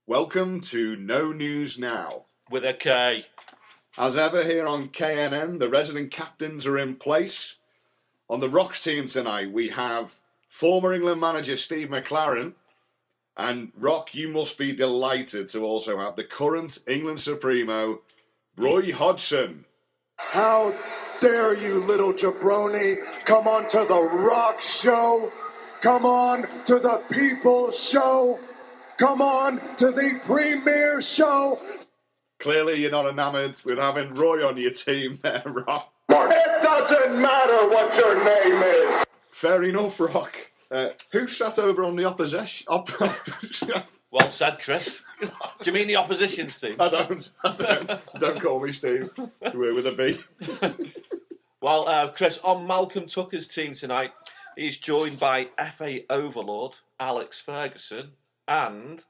Welcome to No News Now. With a K. As ever here on KNN, the resident captains are in place. On the Rocks team tonight, we have former England manager Steve McLaren. And Rock, you must be delighted to also have the current England Supremo, Roy Hodgson. How dare you, little jabroni, come on to the Rock Show. Come on to the People's Show. Come on to the Premier Show. Clearly you're not enamoured with having Roy on your team there, Rock. It doesn't matter what your name is. Fair enough, Rock. Who sat over on the opposition? Well said, Chris. Do you mean the opposition, Steve? I don't. Don't call me Steve. We're with a B. Well, Chris, on Malcolm Tucker's team tonight, he's joined by FA overlord Alex Ferguson, and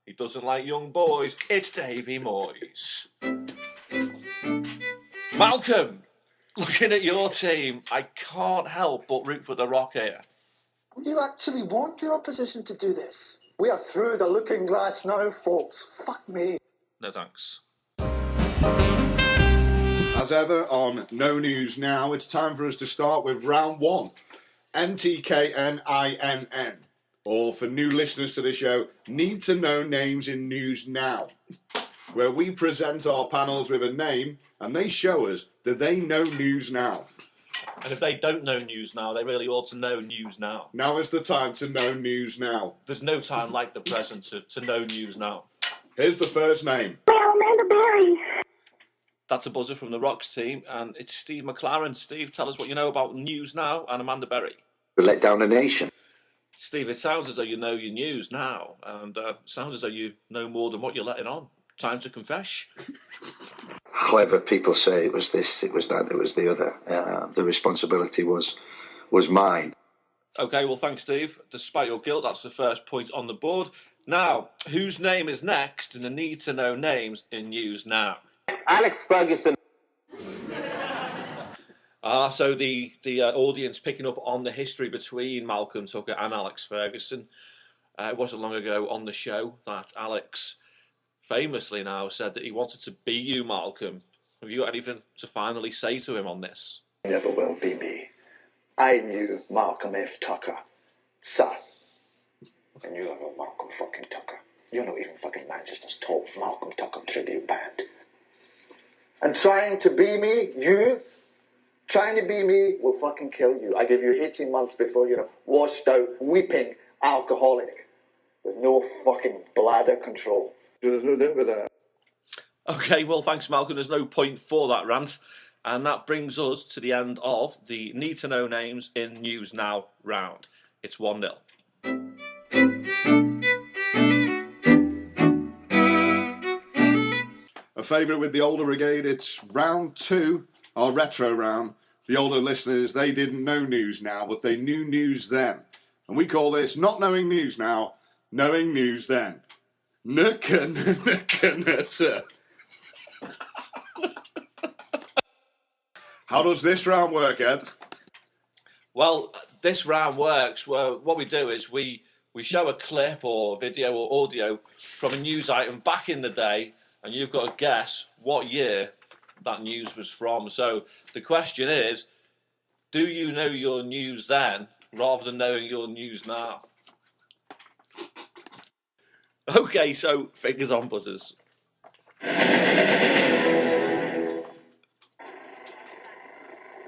he doesn't like young boys. It's Davey Moyes. Malcolm, looking at your team, I can't help but root for the Rock here. You actually want the opposition to do this? We are through the looking glass now, folks. Fuck me. No thanks. As ever on No News Now, it's time for us to start with round one. NTKNINN. Or for new listeners to the show, need to know names in news now. Where we present our panels with a name and they show us, do they know news now? And if they don't know news now, they really ought to know news now. Now is the time to know news now. There's no time like the present to know news now. Here's the first name. Well, Amanda Berry. That's a buzzer from the Rocks team, and it's Steve McLaren. Steve, tell us what you know about news now and Amanda Berry. We let down a nation. Steve, it sounds as though you know your news now, and it sounds as though you know more than what you're letting on. Time to confess. However, people say it was this, it was that, it was the other. The responsibility was mine. Okay, well, thanks, Steve. Despite your guilt, that's the first point on the board. Now, whose name is next in the need to know names in news now? Alex Ferguson. So the audience picking up on the history between Malcolm Tucker and Alex Ferguson. It wasn't long ago on the show that Alex famously now said that he wanted to be you, Malcolm. Have you got anything to finally say to him on this? Never will be me. I knew Malcolm F. Tucker. Sir. And you don't know Malcolm fucking Tucker. You're not even fucking Manchester's top Malcolm Tucker tribute band. And trying to be me, trying to be me will fucking kill you. I give you 18 months before you're a washed out, weeping alcoholic with no fucking bladder control. There's no doubt with that. Okay, well, thanks, Malcolm. There's no point for that rant. And that brings us to the end of the Need to Know Names in News Now round. It's 1-0. A favourite with the older brigade, it's round two, our retro round. The older listeners, they didn't know news now, but they knew news then. And we call this not knowing news now, knowing news then. How does this round work, Ed? Well, this round works. Well, what we do is we show a clip or video or audio from a news item back in the day, and you've got to guess what year that news was from. So the question is, do you know your news then rather than knowing your news now? Okay, so fingers on buzzers.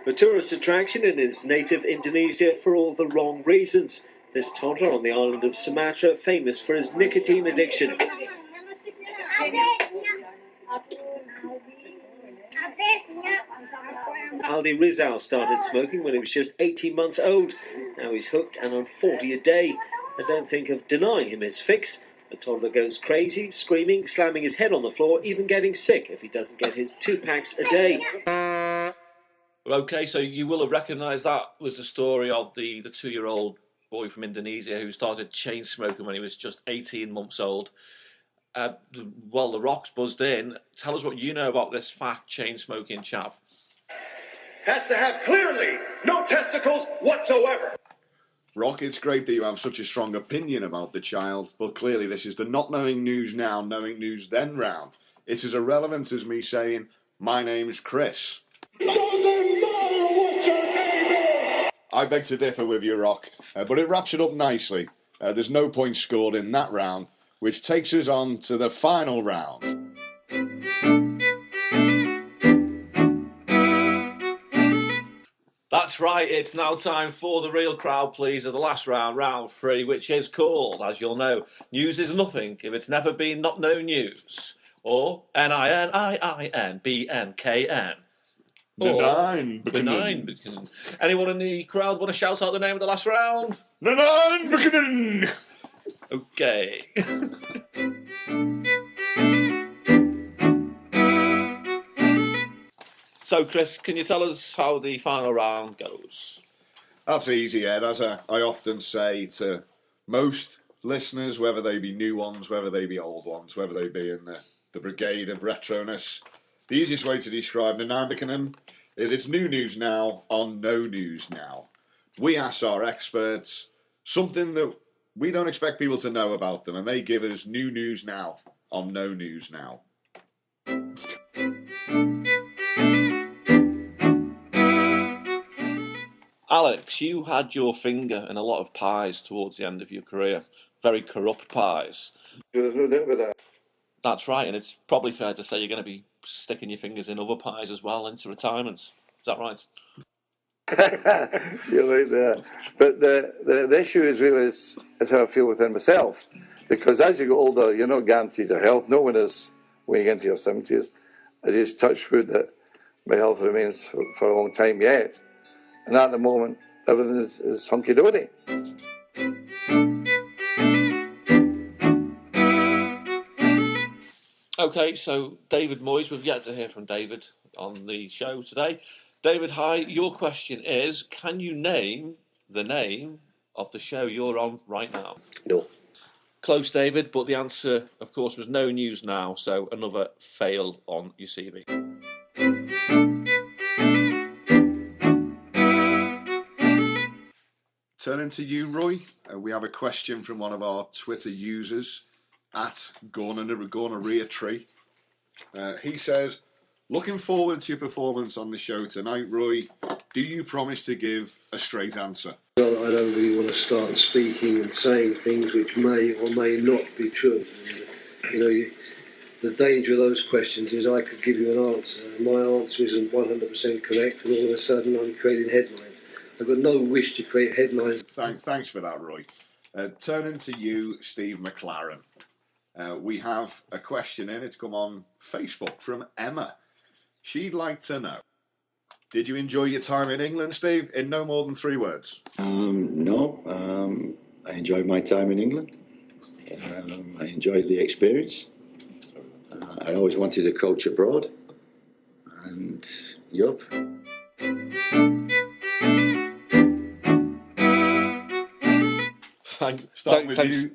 A tourist attraction in its native Indonesia for all the wrong reasons. This toddler on the island of Sumatra, famous for his nicotine addiction. Aldi Rizal started smoking when he was just 18 months old. Now he's hooked and on 40 a day. I don't think of denying him his fix. The toddler goes crazy, screaming, slamming his head on the floor, even getting sick if he doesn't get his 2 packs a day. Okay, so you will have recognised that was the story of the 2-year-old boy from Indonesia who started chain smoking when he was just 18 months old. Well, the Rock's buzzed in. Tell us what you know about this fat chain smoking chap. Has to have clearly no testicles whatsoever. Rock, it's great that you have such a strong opinion about the child, but clearly this is the not knowing news now, knowing news then round. It's as irrelevant as me saying, my name's Chris. Doesn't matter what your name is! I beg to differ with you, Rock, but it wraps it up nicely. There's no points scored in that round, which takes us on to the final round. That's right, it's now time for the real crowd pleaser, the last round, round 3, which is called, as you'll know, News is Nothing if it's never been not known news. Or NININBNKN. Benign. Anyone in the crowd want to shout out the name of the last round? Benign. Okay. So, Chris, can you tell us how the final round goes? That's easy, Ed. As I often say to most listeners, whether they be new ones, whether they be old ones, whether they be in the brigade of retroness, the easiest way to describe Nanaimbicanen is it's new news now on no news now. We ask our experts something that we don't expect people to know about them, and they give us new news now on no news now. Alex, you had your finger in a lot of pies towards the end of your career. Very corrupt pies. There's no doubt about that. That's right, and it's probably fair to say you're going to be sticking your fingers in other pies as well into retirement. Is that right? You're right there. But the issue is really is how I feel within myself. Because as you get older, you're not guaranteed your health. No one is when you get into your 70s. I just touch wood that my health remains for a long time yet. And at the moment, everything is hunky-dory. Okay, so David Moyes, we've yet to hear from David on the show today. David, hi, your question is, can you name the name of the show you're on right now? No. Close, David, but the answer, of course, was no news now, so another fail on your CV. Turning to you, Roy, we have a question from one of our Twitter users, at Gornaria Tree. He says, looking forward to your performance on the show tonight, Roy. Do you promise to give a straight answer? Well, I don't really want to start speaking and saying things which may or may not be true. And, the danger of those questions is I could give you an answer, and my answer isn't 100% correct, and all of a sudden I'm creating headlines. I've got no wish to create headlines. Thanks for that, Roy. Turning to you, Steve McLaren. We have a question in. It's come on Facebook from Emma. She'd like to know, did you enjoy your time in England, Steve, in no more than 3 words? No. I enjoyed my time in England. I enjoyed the experience. I always wanted to coach abroad. And, yup.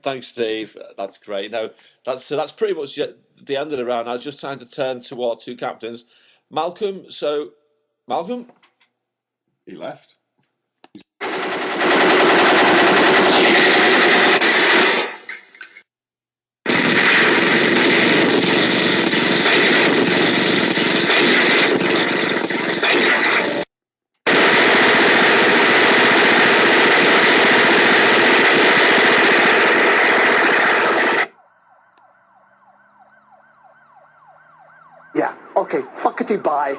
Thanks, Steve. That's great. Now, that's pretty much the end of the round. I was just trying to turn to our 2 captains. Malcolm, Malcolm? He left. Yeah, okay, fuckity bye.